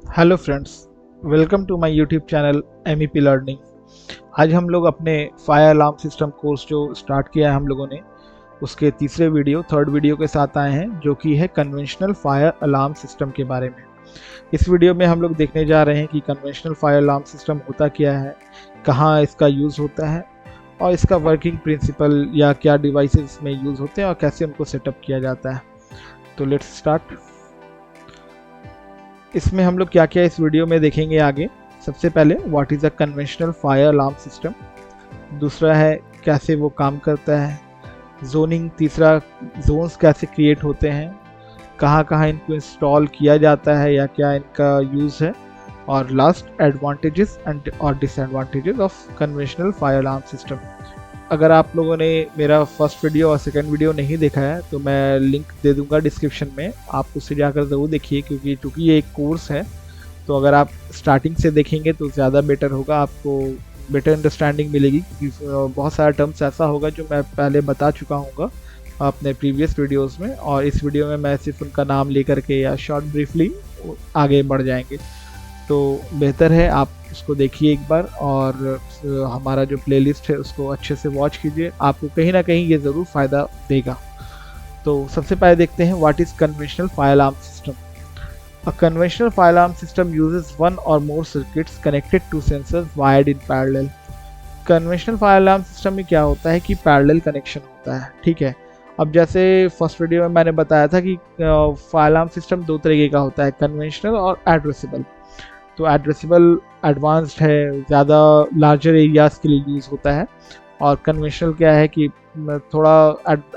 Hello friends, welcome to my YouTube channel MEP learning. आज हम लोग अपने फायर अलार्म सिस्टम कोर्स जो स्टार्ट किया है हम लोगों ने, उसके थर्ड वीडियो के साथ आए हैं, जो कि है कन्वेंशनल फायर अलार्म सिस्टम के बारे में। इस वीडियो में हम लोग देखने जा रहे हैं कि कन्वेंशनल फायर अलार्म सिस्टम होता क्या है, कहाँ इसका यूज़ होता है और इसका वर्किंग प्रिंसिपल या क्या डिवाइसेस इसमें यूज़ होते हैं और कैसे उनको सेटअप किया जाता है। तो लेट्स स्टार्ट। इसमें हम लोग क्या क्या इस वीडियो में देखेंगे आगे। सबसे पहले what is a conventional fire alarm system, दूसरा है कैसे वो काम करता है, जोनिंग, तीसरा जोन्स कैसे क्रिएट होते हैं, कहाँ कहाँ इनको इंस्टॉल किया जाता है या क्या इनका यूज़ है, और लास्ट एडवांटेजेस एंड और disadvantages of conventional fire alarm system. अगर आप लोगों ने मेरा फर्स्ट वीडियो और सेकंड वीडियो नहीं देखा है तो मैं लिंक दे दूंगा डिस्क्रिप्शन में, आप उससे जाकर ज़रूर देखिए, क्योंकि ये एक कोर्स है तो अगर आप स्टार्टिंग से देखेंगे तो ज़्यादा बेटर होगा, आपको बेटर अंडरस्टैंडिंग मिलेगी, क्योंकि बहुत सारा टर्म्स ऐसा होगा जो मैं पहले बता चुका हूँ अपने प्रीवियस वीडियोज़ में, और इस वीडियो में मैं सिर्फ उनका नाम लेकर के या शॉर्ट ब्रीफली आगे बढ़ जाएंगे। तो बेहतर है आप उसको देखिए एक बार, और हमारा जो प्लेलिस्ट है उसको अच्छे से वॉच कीजिए, आपको कहीं ना कहीं ये ज़रूर फ़ायदा देगा। तो सबसे पहले देखते हैं what is conventional fire alarm system. A conventional fire alarm system uses one or more circuits connected to sensors wired in parallel. Conventional fire alarm system में क्या होता है कि पैरेलल कनेक्शन होता है, ठीक है। अब जैसे फर्स्ट वीडियो में मैंने बताया था कि फायर अलार्म सिस्टम दो तरीके का होता है, कन्वेंशनल और एड्रेसेबल। तो एड्रेसेबल एडवांस्ड है, ज़्यादा लार्जर एरियाज़ के लिए यूज़ होता है, और कन्वेंशनल क्या है कि थोड़ा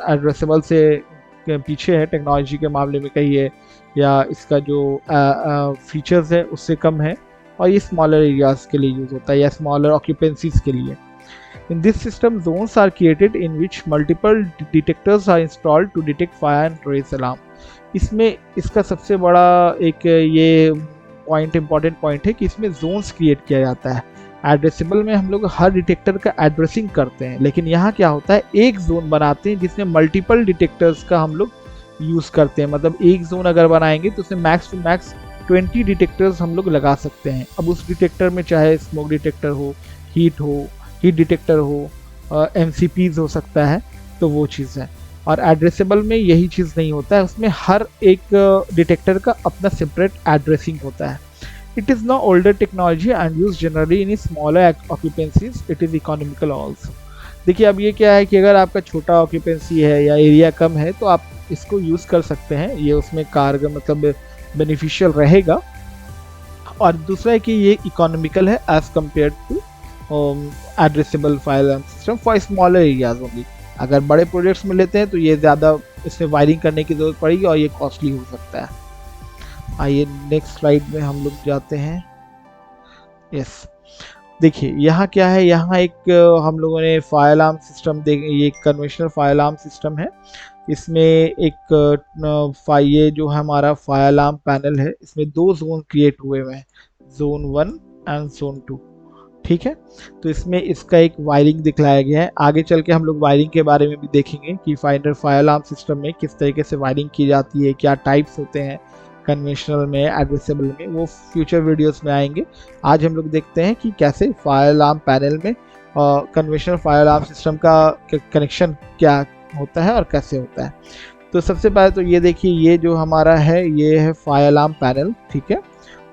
एड्रेसेबल से पीछे है टेक्नोलॉजी के मामले में कहिए, या इसका जो फीचर्स है उससे कम है, और ये स्मॉलर एरियाज़ के लिए यूज़ होता है या स्मॉलर ऑक्यूपेंसीज के लिए। In this system, zones are created in which multiple detectors are installed to detect fire and raise alarm. इसमें इसका सबसे बड़ा एक ये इम्पॉर्टेंट पॉइंट है कि इसमें जोन्स क्रिएट किया जाता है। एड्रेसेबल में हम लोग हर डिटेक्टर का एड्रेसिंग करते हैं, लेकिन यहाँ क्या होता है, एक जोन बनाते हैं जिसमें मल्टीपल डिटेक्टर्स का हम लोग यूज़ करते हैं। मतलब एक जोन अगर बनाएंगे तो उसमें मैक्स टू मैक्स 20 डिटेक्टर्स हम लोग लगा सकते हैं। अब उस डिटेक्टर में चाहे स्मोक डिटेक्टर हो, हीट डिटेक्टर हो, MCPs हो सकता है, तो वो चीज़ है। और एड्रेसेबल में यही चीज़ नहीं होता है, उसमें हर एक डिटेक्टर का अपना सेपरेट एड्रेसिंग होता है। It is no older technology and use generally in smaller occupancies, it is economical also. देखिए अब ये क्या है कि अगर आपका छोटा ऑक्यूपेंसी है या एरिया कम है तो आप इसको यूज़ कर सकते हैं, ये उसमें कारगर मतलब बेनिफिशियल रहेगा। और दूसरा है कि ये इकोनॉमिकल है as compared to addressable fire alarm system for smaller areas only. अगर बड़े प्रोजेक्ट्स में लेते हैं तो ये ज़्यादा इसमें वायरिंग करने की ज़रूरत पड़ेगी और ये कॉस्टली हो सकता है। आइए नेक्स्ट स्लाइड में हम लोग जाते हैं। यस, देखिए यहाँ क्या है, यहाँ एक हम लोगों ने फायर अलार्म सिस्टम ये एक कन्वेंशनल फायर अलार्म सिस्टम है। इसमें एक ये जो हमारा फायर अलार्म पैनल है, इसमें दो जोन क्रिएट हुए हुए हैं, जोन 1 एंड जोन 2, ठीक है। तो इसमें इसका एक वायरिंग दिखलाया गया है। आगे चल के हम लोग वायरिंग के बारे में भी देखेंगे कि फायर अलार्म सिस्टम में किस तरीके से वायरिंग की जाती है, क्या टाइप्स होते हैं कन्वेंशनल में, एड्रेसेबल में, वो फ्यूचर वीडियोस में आएंगे। आज हम लोग देखते हैं कि कैसे फायर अलार्म पैनल में कन्वेंशनल फायर अलार्म सिस्टम का कनेक्शन क्या होता है और कैसे होता है। तो सबसे पहले तो ये देखिए, ये जो हमारा है ये है फायर अलार्म पैनल, ठीक है।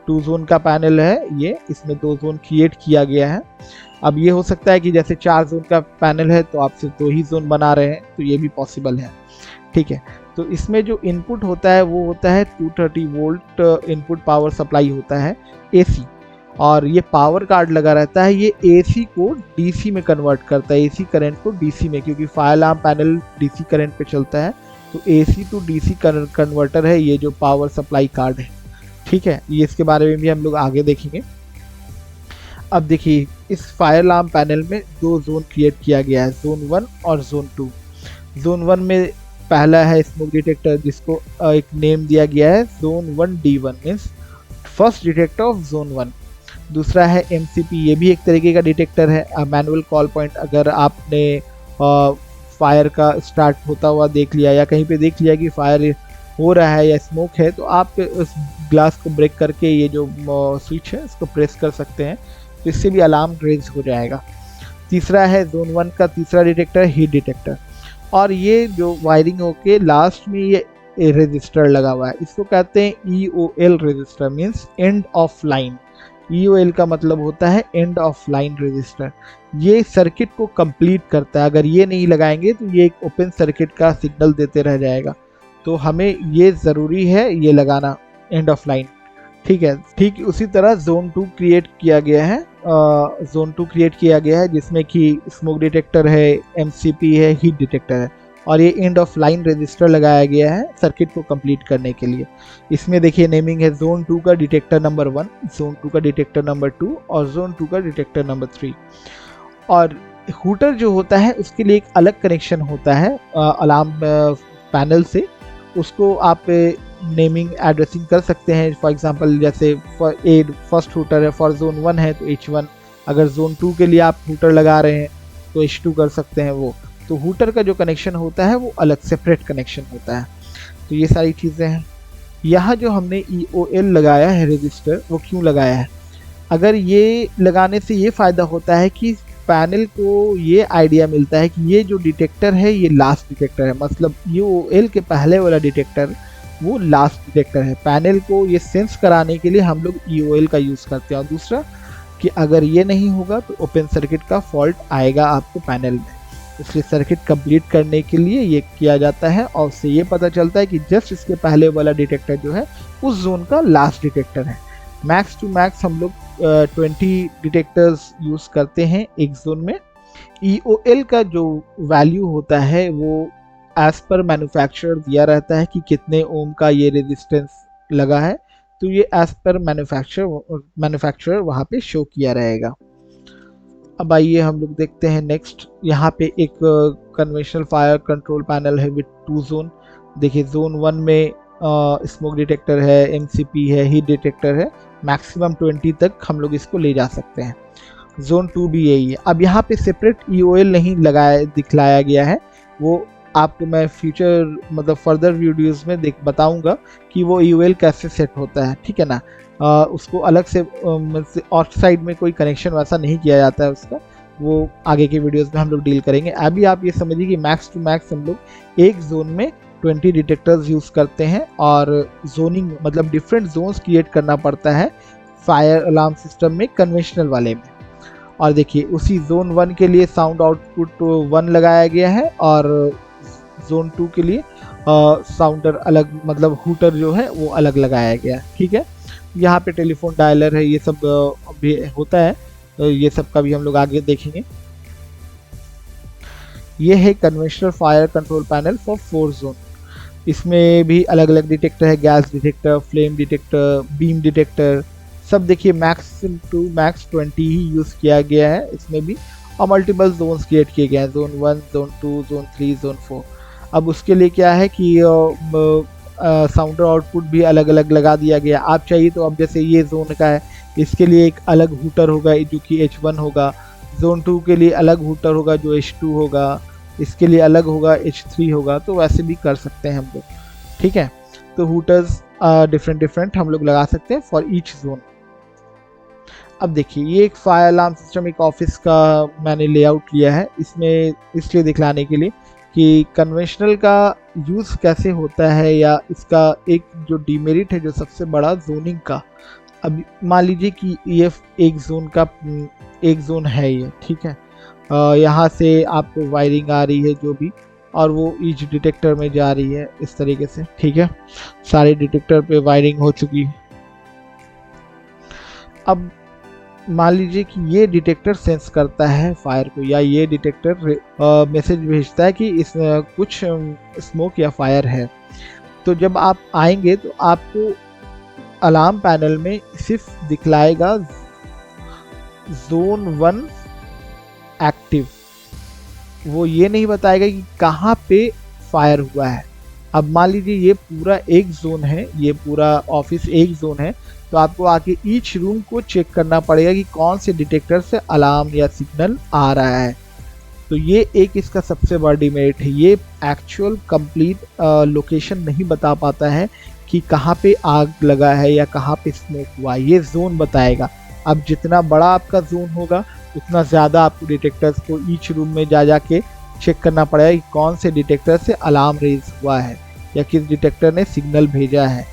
2 जोन का पैनल है ये, इसमें 2 जोन क्रिएट किया गया है। अब ये हो सकता है कि जैसे 4 जोन का पैनल है तो आप सिर्फ 2 ही जोन बना रहे हैं, तो ये भी पॉसिबल है, ठीक है। तो इसमें जो इनपुट होता है वो होता है 230 वोल्ट इनपुट पावर सप्लाई होता है, AC, और ये पावर कार्ड लगा रहता है, ये AC को DC में कन्वर्ट करता है, AC करंट को DC में, क्योंकि fire alarm panel DC current पे चलता है, तो AC टू DC कन्वर्टर है ये जो पावर सप्लाई कार्ड है, ठीक है। ये इसके बारे में भी हम लोग आगे देखेंगे। अब देखिए इस फायर अलार्म पैनल में 2 जोन क्रिएट किया गया है, जोन 1 और जोन 2। जोन 1 में पहला है स्मोक डिटेक्टर, जिसको एक नेम दिया गया है zone 1D1, means first detector of zone 1। दूसरा है MCP, ये भी एक तरीके का डिटेक्टर है, मैनुअल कॉल पॉइंट। अगर आपने फायर का स्टार्ट होता हुआ देख लिया या कहीं पे देख लिया कि फायर हो रहा है या स्मोक है, तो आप उस ग्लास को ब्रेक करके ये जो स्विच है इसको प्रेस कर सकते हैं, तो इससे भी अलार्म रेज हो जाएगा। तीसरा है जोन 1 का तीसरा डिटेक्टर, हीट डिटेक्टर। और ये जो वायरिंग होके लास्ट में ये रजिस्टर लगा हुआ है, इसको कहते हैं EOL register, means end of line. EOL का मतलब होता है एंड ऑफ लाइन रजिस्टर। ये सर्किट को कंप्लीट करता है, अगर ये नहीं लगाएंगे तो ये एक ओपन सर्किट का सिग्नल देते रह जाएगा, तो हमें ये ज़रूरी है ये लगाना, एंड ऑफ लाइन। ठीक है, ठीक उसी तरह जोन 2 क्रिएट किया गया है, जोन 2 क्रिएट किया गया है जिसमें कि स्मोक डिटेक्टर है, MCP है, हीट डिटेक्टर है, और ये एंड ऑफ लाइन रजिस्टर लगाया गया है सर्किट को कंप्लीट करने के लिए। इसमें देखिए नेमिंग है जोन 2 का डिटेक्टर नंबर 1, जोन 2 का डिटेक्टर नंबर 2 और जोन 2 का डिटेक्टर नंबर 3। और हूटर जो होता है उसके लिए एक अलग कनेक्शन होता है अलार्म पैनल से, उसको आप नेमिंग एड्रेसिंग कर सकते हैं। फॉर एग्जांपल जैसे फर्स्ट हूटर है फॉर जोन 1 है तो H1, अगर जोन 2 के लिए आप हूटर लगा रहे हैं तो H2 कर सकते हैं वो। तो हूटर का जो कनेक्शन होता है वो अलग सेपरेट कनेक्शन होता है। तो ये सारी चीज़ें हैं। यहाँ जो हमने EOL लगाया है रजिस्टर, वो क्यों लगाया है? अगर ये लगाने से ये फ़ायदा होता है कि पैनल को ये आइडिया मिलता है कि ये जो डिटेक्टर है ये लास्ट डिटेक्टर है, मतलब EOL के पहले वाला डिटेक्टर वो लास्ट डिटेक्टर है। पैनल को ये सेंस कराने के लिए हम लोग EOL का यूज़ करते हैं। और दूसरा कि अगर ये नहीं होगा तो ओपन सर्किट का फॉल्ट आएगा आपको पैनल में, इसलिए सर्किट कंप्लीट करने के लिए ये किया जाता है। और उससे ये पता चलता है कि जस्ट इसके पहले वाला डिटेक्टर जो है उस जोन का लास्ट डिटेक्टर है। मैक्स टू मैक्स हम लोग 20 डिटेक्टर्स यूज़ करते हैं एक जोन में। EOL का जो वैल्यू होता है वो एज पर मैन्युफैक्चरर दिया रहता है कि कितने ओम का ये रेजिस्टेंस लगा है, तो ये एज पर मैन्युफैक्चरर वहाँ पे शो किया रहेगा। अब आइए हम लोग देखते हैं नेक्स्ट। यहाँ पे एक कन्वेंशनल फायर कंट्रोल पैनल है विद 2 जोन। देखिए जोन 1 में स्मोक डिटेक्टर है, MCP है, हीट डिटेक्टर है, मैक्सिमम 20 तक हम लोग इसको ले जा सकते हैं। जोन 2 भी यही है। अब यहाँ पे सेपरेट EOL नहीं दिखलाया गया है, वो आपको मैं फ्यूचर मतलब फर्दर वीडियोस में बताऊंगा कि वो EOL कैसे सेट होता है, ठीक है ना। उसको अलग से आउट साइड में कोई कनेक्शन वैसा नहीं किया जाता है उसका, वो आगे के वीडियोस में हम लोग डील करेंगे। अभी आप ये समझिए कि मैक्स टू मैक्स हम लोग एक जोन में 20 डिटेक्टर्स यूज़ करते हैं, और जोनिंग मतलब डिफरेंट जोन्स क्रिएट करना पड़ता है फायर अलार्म सिस्टम में, कन्वेंशनल वाले में। और देखिए उसी जोन 1 के लिए साउंड आउटपुट 1 लगाया गया है, और जोन 2 के लिए साउंडर अलग मतलब हूटर जो है वो अलग लगाया गया है, ठीक है। यहाँ पे टेलीफोन डायलर है, ये सब भी होता है, ये सब का भी हम लोग आगे देखेंगे। ये है conventional fire control panel for 4 zone. इसमें भी अलग अलग डिटेक्टर है, gas detector, flame detector, beam detector, सब देखिए मैक्स टू मैक्स 20 ही यूज़ किया गया है इसमें भी। और मल्टीपल जोन्स क्रिएट किए गए हैं, जोन 1, जोन 2, जोन 3, जोन 4। अब उसके लिए क्या है कि साउंडर आउटपुट भी अलग अलग लगा दिया गया। आप चाहिए तो अब जैसे ये जोन का है, इसके लिए एक अलग हूटर होगा जो कि H1 होगा, जोन 2 के लिए अलग हूटर होगा जो H2 होगा, इसके लिए अलग होगा H3 होगा, तो वैसे भी कर सकते हैं हम लोग, ठीक है। तो हूटर्स डिफरेंट हम लोग लगा सकते हैं फॉर ईच जोन। अब देखिए ये एक फायर अलार्म सिस्टम एक ऑफिस का मैंने लेआउट लिया है, इसमें इसलिए दिखलाने के लिए कि कन्वेंशनल का यूज़ कैसे होता है, या इसका एक जो डीमेरिट है जो सबसे बड़ा जोनिंग का। अब मान लीजिए कि ये एक जोन है ये, ठीक है। यहाँ से आपको वायरिंग आ रही है जो भी, और वो ईच डिटेक्टर में जा रही है इस तरीके से, ठीक है। सारे डिटेक्टर पे वायरिंग हो चुकी है। अब मान लीजिए कि ये डिटेक्टर सेंस करता है फायर को, या ये डिटेक्टर मैसेज भेजता है कि इसमें कुछ स्मोक या फायर है। तो जब आप आएंगे तो आपको अलार्म पैनल में सिर्फ दिखलाएगा जोन 1 एक्टिव, वो ये नहीं बताएगा कि कहाँ पे फायर हुआ है। अब मान लीजिए ये पूरा एक जोन है, ये पूरा ऑफिस एक जोन है, तो आपको आके ईच रूम को चेक करना पड़ेगा कि कौन से डिटेक्टर से अलार्म या सिग्नल आ रहा है। तो ये एक इसका सबसे बड़ा डिमेरिट है, ये एक्चुअल कंप्लीट लोकेशन नहीं बता पाता है कि कहाँ पे आग लगा है या कहाँ पे स्मोक हुआ है, ये जोन बताएगा। अब जितना बड़ा आपका जोन होगा उतना ज़्यादा आपको डिटेक्टर्स को ईच रूम में जा के चेक करना पड़ेगा कि कौन से डिटेक्टर से अलार्म रेज हुआ है या किस डिटेक्टर ने सिग्नल भेजा है।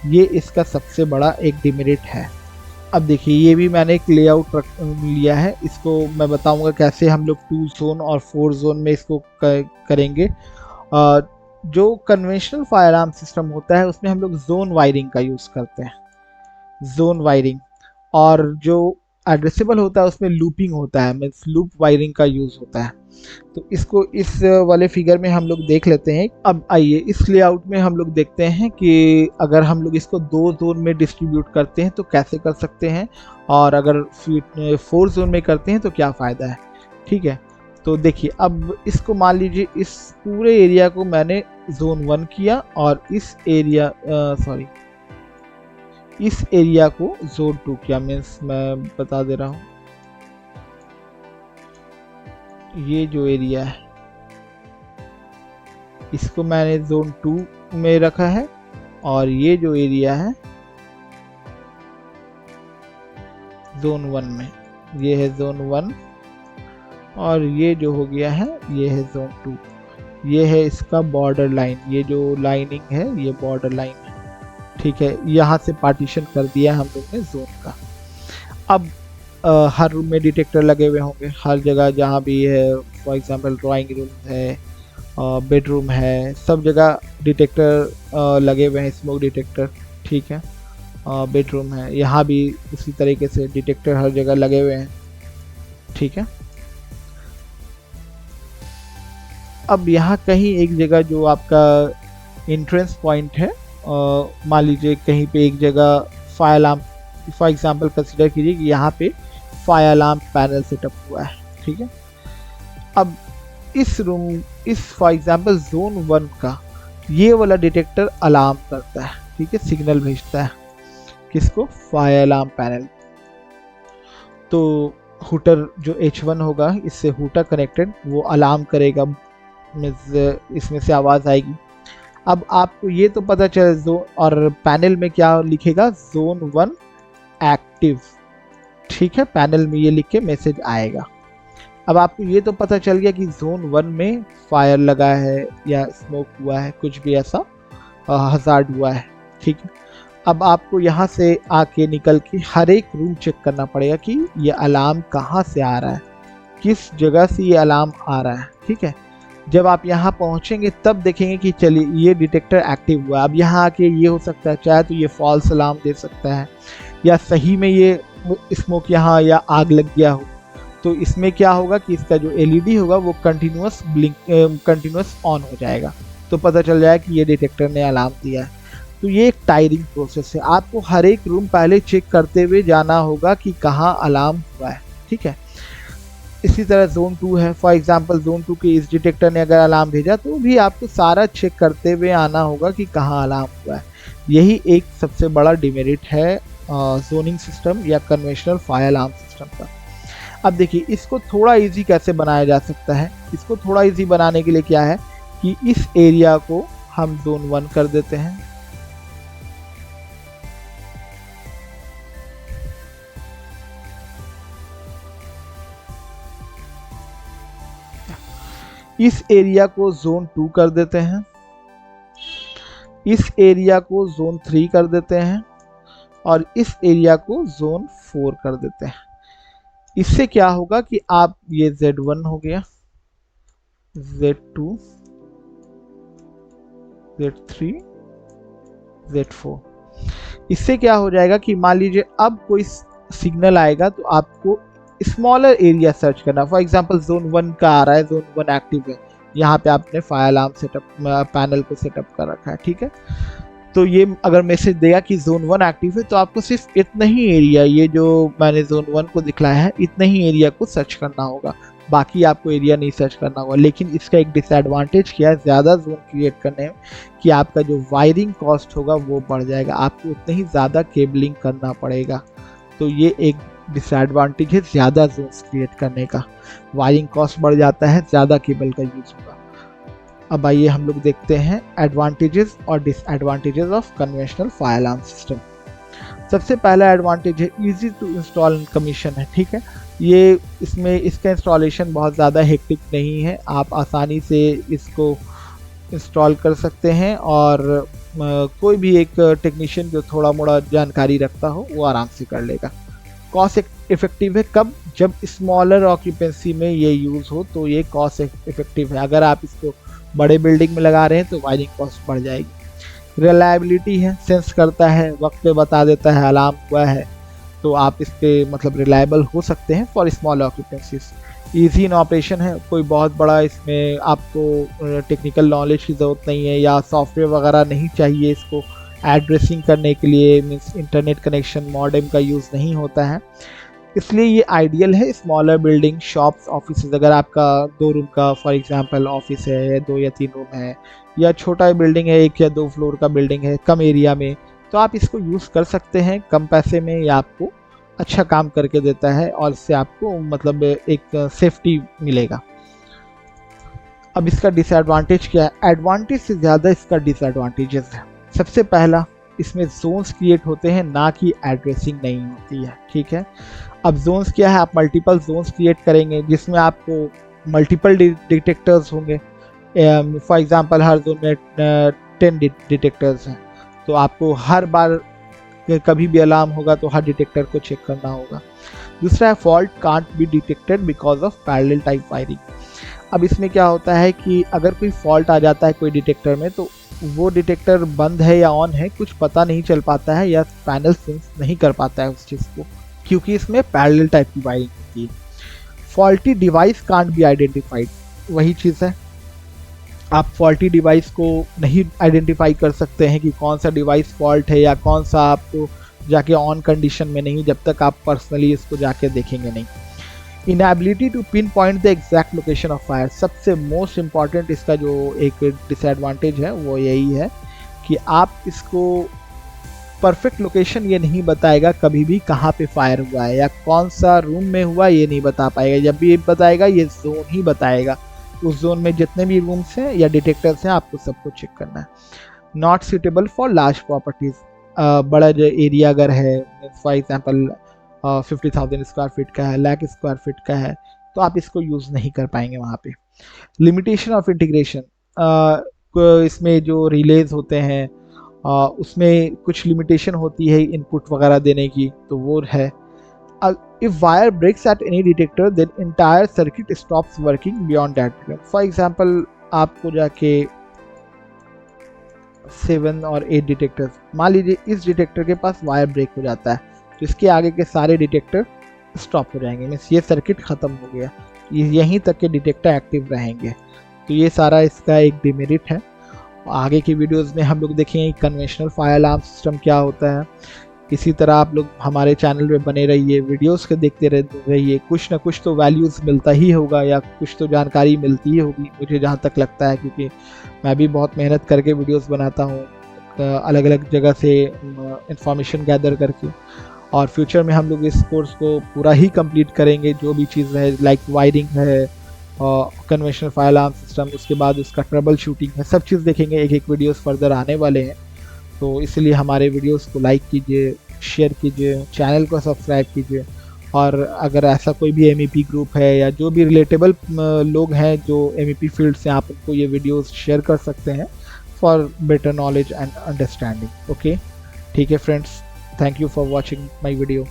ये इसका सबसे बड़ा एक डिमेरिट है। अब देखिए ये भी मैंने एक लेआउट लिया है, इसको मैं बताऊंगा कैसे हम लोग 2 जोन और 4 जोन में इसको करेंगे। जो कन्वेंशनल फायर अलार्म सिस्टम होता है उसमें हम लोग जोन वायरिंग का यूज़ करते हैं, जोन वायरिंग। और जो एड्रेसेबल होता है उसमें लूपिंग होता है, मीन्स लूप वायरिंग का यूज़ होता है। तो इसको इस वाले फिगर में हम लोग देख लेते हैं। अब आइए इस लेआउट में हम लोग देखते हैं कि अगर हम लोग इसको 2 जोन में डिस्ट्रीब्यूट करते हैं तो कैसे कर सकते हैं, और अगर 4 जोन में करते हैं तो क्या फ़ायदा है। ठीक है, तो देखिए अब इसको मान लीजिए इस पूरे एरिया को मैंने जोन 1 किया और इस एरिया इस एरिया को जोन 2 किया। मीन्स मैं बता दे रहा हूँ, ये जो एरिया है इसको मैंने जोन 2 में रखा है और ये जो एरिया है जोन 1 में, ये है जोन 1 और ये जो हो गया है ये है जोन 2। ये है इसका बॉर्डर लाइन, ये जो लाइनिंग है ये बॉर्डर लाइन है। ठीक है, यहाँ से पार्टीशन कर दिया हम लोग ने जोन का। अब हर रूम में डिटेक्टर लगे हुए होंगे, हर जगह जहाँ भी है, फॉर एग्जांपल ड्राइंग रूम है, बेडरूम है, सब जगह डिटेक्टर लगे हुए हैं, स्मोक डिटेक्टर। ठीक है, बेडरूम है, यहाँ भी उसी तरीके से डिटेक्टर हर जगह लगे हुए हैं। ठीक है, अब यहाँ कहीं एक जगह जो आपका एंट्रेंस पॉइंट है, मान लीजिए कहीं पे एक जगह fire alarm, for example consider कीजिए कि यहाँ पे फायर अलार्म पैनल सेटअप हुआ है। ठीक है, अब इस रूम, इस फॉर एग्जांपल जोन 1 का ये वाला डिटेक्टर अलार्म करता है। ठीक है, सिग्नल भेजता है किसको, फायर अलार्म पैनल। तो हुटर जो H1 होगा, इससे हुटर कनेक्टेड, वो अलार्म करेगा, इसमें से आवाज़ आएगी। अब आपको ये तो पता चले जोन, और पैनल में क्या लिखेगा, जोन 1 एक्टिव। ठीक है, पैनल में ये लिख के मैसेज आएगा। अब आपको ये तो पता चल गया कि जोन 1 में फायर लगा है या स्मोक हुआ है, कुछ भी ऐसा हजार्ड हुआ है। ठीक है, अब आपको यहाँ से आके निकल के हर एक रूम चेक करना पड़ेगा कि ये अलार्म कहाँ से आ रहा है, किस जगह से ये अलार्म आ रहा है। ठीक है, जब आप यहाँ पहुँचेंगे तब देखेंगे कि चलिए ये डिटेक्टर एक्टिव हुआ। अब यहाँ आके ये हो सकता है, चाहे तो ये फॉल्स अलार्म दे सकता है या सही में ये स्मोक यहाँ या आग लग गया हो। तो इसमें क्या होगा कि इसका जो एलईडी होगा वो कंटिन्यूअस ब्लिंक, कंटिन्यूअस ऑन हो जाएगा, तो पता चल जाएगा कि ये डिटेक्टर ने अलार्म दिया है। तो ये एक टायरिंग प्रोसेस है, आपको हर एक रूम पहले चेक करते हुए जाना होगा कि कहाँ अलार्म हुआ है। ठीक है, इसी तरह जोन 2 है, फॉर एग्जांपल जोन 2 के इस डिटेक्टर ने अगर अलार्म भेजा तो भी आपको सारा चेक करते हुए आना होगा कि कहाँ अलार्म हुआ है। यही एक सबसे बड़ा डिमेरिट है जोनिंग सिस्टम या कन्वेंशनल फायर अलार्म सिस्टम का। अब देखिए इसको थोड़ा इजी कैसे बनाया जा सकता है। इसको थोड़ा इजी बनाने के लिए क्या है कि इस एरिया को हम जोन 1 कर देते हैं, इस एरिया को जोन 2 कर देते हैं, इस एरिया को जोन 3 कर देते हैं और इस एरिया को जोन 4 कर देते हैं। इससे क्या होगा कि आप, ये Z1 हो गया, Z2, Z3, Z4। इससे क्या हो जाएगा कि मान लीजिए अब कोई सिग्नल आएगा तो आपको स्मॉलर एरिया सर्च करना। फॉर एग्जांपल जोन 1 का आ रहा है, जोन 1 एक्टिव है, यहाँ पे आपने फायर अलार्म सेटअप पैनल को सेटअप कर रखा है। ठीक है, तो ये अगर मैसेज देगा कि जोन 1 एक्टिव है तो आपको सिर्फ इतना ही एरिया, ये जो मैंने जोन 1 को दिखलाया है, इतना ही एरिया को सर्च करना होगा, बाकी आपको एरिया नहीं सर्च करना होगा। लेकिन इसका एक डिसएडवांटेज क्या है ज़्यादा जोन क्रिएट करने में, कि आपका जो वायरिंग कॉस्ट होगा वो बढ़ जाएगा, आपको उतनी ही ज़्यादा केबलिंग करना पड़ेगा। तो ये एक डिसएडवांटेज है ज़्यादा जोन्स क्रिएट करने का, वायरिंग कॉस्ट बढ़ जाता है, ज़्यादा केबल का यूज़ होगा। अब आइए हम लोग देखते हैं एडवांटेजेस और disadvantages of conventional fire alarm system. सबसे पहला एडवांटेज है easy to install and commission है, ठीक है। ये इसमें इसका इंस्टॉलेशन बहुत ज़्यादा हेक्टिक नहीं है, आप आसानी से इसको इंस्टॉल कर सकते हैं और कोई भी एक टेक्नीशियन जो थोड़ा मोड़ा जानकारी रखता हो वो आराम से कर लेगा। कॉस्ट इफेक्टिव है कब, जब स्मॉलर ऑक्यूपेंसी में ये यूज़ हो तो ये कॉस्ट इफेक्टिव है। अगर आप इसको बड़े बिल्डिंग में लगा रहे हैं तो वायरिंग कॉस्ट बढ़ जाएगी। रिलायबिलिटी है, सेंस करता है, वक्त पे बता देता है अलार्म हुआ है, तो आप इस पे मतलब रिलायबल हो सकते हैं for small occupancies. Easy in operation है, कोई बहुत बड़ा इसमें आपको टेक्निकल नॉलेज की ज़रूरत नहीं है या सॉफ्टवेयर वगैरह नहीं चाहिए इसको एड्रेसिंग करने के लिए, मीन्स इंटरनेट कनेक्शन मॉडेम का यूज़ नहीं होता है, इसलिए ये आइडियल है स्मॉलर बिल्डिंग, शॉप्स, ऑफिस। अगर आपका 2 रूम का फॉर एग्जांपल ऑफिस है, 2 या 3 रूम है, या छोटा बिल्डिंग है 1 या 2 फ्लोर का बिल्डिंग है कम एरिया में, तो आप इसको यूज़ कर सकते हैं कम पैसे में, या आपको अच्छा काम करके देता है और इससे आपको मतलब एक सेफ्टी मिलेगा। अब इसका डिसएडवांटेज क्या है? एडवांटेज से ज़्यादा इसका डिसएडवांटेजेस है। सबसे पहला, इसमें जोन्स क्रिएट होते हैं, ना कि एड्रेसिंग नहीं होती है, ठीक है। अब जोन्स क्या है, आप मल्टीपल जोन्स क्रिएट करेंगे जिसमें आपको मल्टीपल डिटेक्टर्स होंगे। फॉर एग्जांपल हर जोन में 10 डिटेक्टर्स हैं, तो आपको हर बार कभी भी अलार्म होगा तो हर डिटेक्टर को चेक करना होगा। दूसरा है fault can't be detected because of parallel type wiring. अब इसमें क्या होता है कि अगर कोई फॉल्ट आ जाता है कोई डिटेक्टर में, तो वो डिटेक्टर बंद है या ऑन है कुछ पता नहीं चल पाता है, या पैनल सेंस नहीं कर पाता है उस चीज़ को, क्योंकि इसमें पैरेलल टाइप की वायरिंग होती है। Faulty device can't be identified, वही चीज़ है, आप फॉल्टी डिवाइस को नहीं आइडेंटिफाई कर सकते हैं कि कौन सा डिवाइस फॉल्ट है या कौन सा आपको जाके ऑन कंडीशन में नहीं, जब तक आप पर्सनली इसको जाके देखेंगे नहीं। Inability to pinpoint the exact location of fire, सबसे मोस्ट इम्पॉर्टेंट इसका जो एक डिसएडवांटेज है वो यही है कि आप इसको परफेक्ट लोकेशन ये नहीं बताएगा कभी भी कहाँ पे फायर हुआ है या कौन सा रूम में हुआ, ये नहीं बता पाएगा। जब भी ये बताएगा ये जोन ही बताएगा, उस जोन में जितने भी रूम्स हैं या डिटेक्टर्स हैं आपको सबको चेक करना है। Not suitable for large properties, बड़ा जो एरिया अगर है, फॉर एग्जांपल 50,000 स्क्वायर फीट का है, लाख स्क्वायर फीट का है, तो आप इसको यूज़ नहीं कर पाएंगे वहाँ पे। लिमिटेशन ऑफ इंटीग्रेशन, इसमें जो रिलेज होते हैं उसमें कुछ लिमिटेशन होती है इनपुट वगैरह देने की, तो वो है। If wire breaks at any detector, then entire circuit stops working beyond that. For example, आपको जाके 7 और 8 डिटेक्टर्स, मान लीजिए इस डिटेक्टर के पास वायर ब्रेक हो जाता है, तो इसके आगे के सारे डिटेक्टर स्टॉप हो जाएंगे, मीन्स ये सर्किट ख़त्म हो गया, यहीं तक के डिटेक्टर एक्टिव रहेंगे। तो ये सारा इसका एक डिमेरिट है। आगे की वीडियोस में हम लोग देखेंगे कन्वेंशनल फायर अलार्म सिस्टम क्या होता है। इसी तरह आप लोग हमारे चैनल पे बने रहिए, वीडियोस के देखते रहिए, कुछ ना कुछ तो वैल्यूज़ मिलता ही होगा या कुछ तो जानकारी मिलती ही होगी, मुझे जहाँ तक लगता है, क्योंकि मैं भी बहुत मेहनत करके वीडियोस बनाता हूँ अलग अलग जगह से इंफॉर्मेशन गैदर करके। और फ्यूचर में हम लोग इस कोर्स को पूरा ही कंप्लीट करेंगे, जो भी चीज़ है लाइक वायरिंग है और कन्वेंशनल फायर अलार्म सिस्टम, उसके बाद उसका ट्रबल शूटिंग है, सब चीज़ देखेंगे। एक वीडियोस फर्दर आने वाले हैं, तो इसलिए हमारे वीडियोस को लाइक कीजिए, शेयर कीजिए, चैनल को सब्सक्राइब कीजिए। और अगर ऐसा कोई भी MEP ग्रुप है या जो भी रिलेटेबल लोग हैं जो MEP फील्ड से, आप उनको ये वीडियोस शेयर कर सकते हैं for better knowledge and understanding. Okay, ठीक है friends, thank you for watching my video.